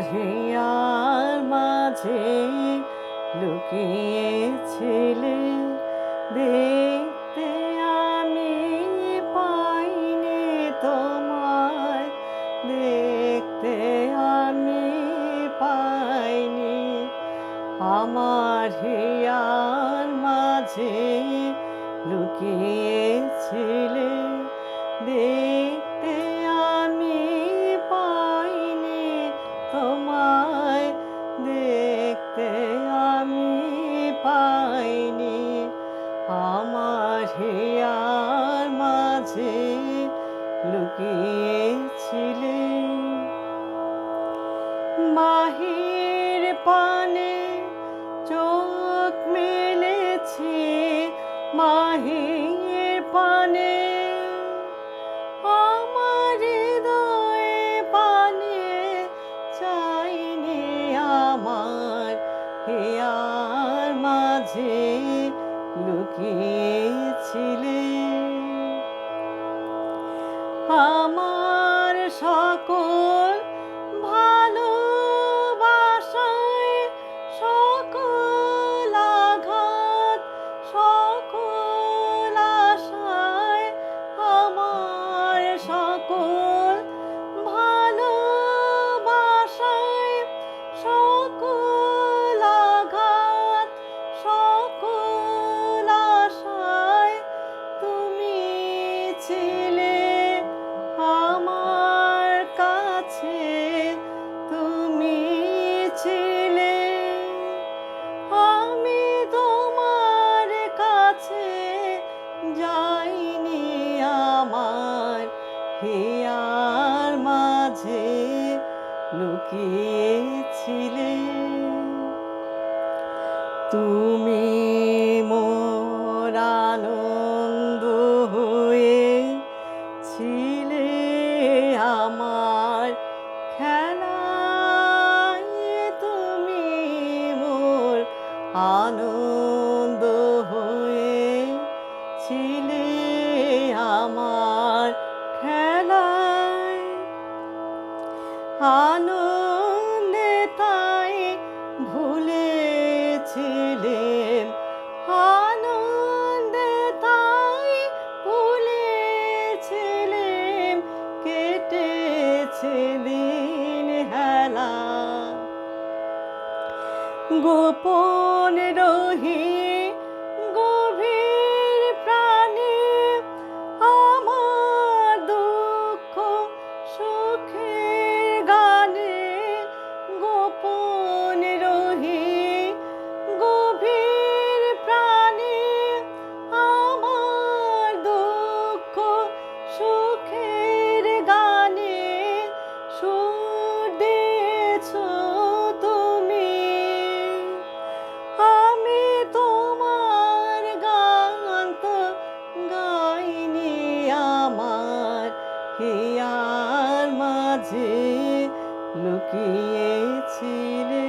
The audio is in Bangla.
হিয়ার মাঝে লুকিয়েছিলে, দেখতে আমি পাইনি তোমায়, দেখতে আমি পাইনি। আমার হিয়ার মাঝে লুকিয়েছিলে, দেখতে আমি পাইনি তোমায়, দেখতে আমি পাইনি। আমার হিয়ার মাঝে লুকিয়েছিলে। বাহির পানে চোখ মেলেছি, বাহির পানে আমার হৃদয়ে পানে চাইনি। আমার হিয়ার মাঝে লুকিয়েছিলে। আমার সকল ভালোবাসায়, সকল আঘাত, সকল আশায়, আমার সকল ভালোবাসায়, সকল আঘাত, সকল আশায় তুমি ছিলে আমার কাছে, তুমি ছিলে। আমি তোমার কাছে যাইনি, আমার হিয়ার মাঝে লুকিয়েছিলে। তুমি মোর আনন্দ হয়ে ছিলে, আমার খেলায় তুমি মোর আনন্দ হয়ে ছিলে, আমার খেলায়। আনন্দে তাই ভুলেছিলেম, আনন্দে তাই ভুলেছিলেম, কেটেছে দিন হেলা। গোপন রহি গভীর প্রাণে আমার দুঃখ সুখের গানে, গোপন রহি গভীর প্রাণে আমার দুঃখ সুখের গানে সুর দিয়েছ তুমি। আমি তোমার গান তো গাইনি, আমার হিয়ার মাঝে লুকিয়েছিলে।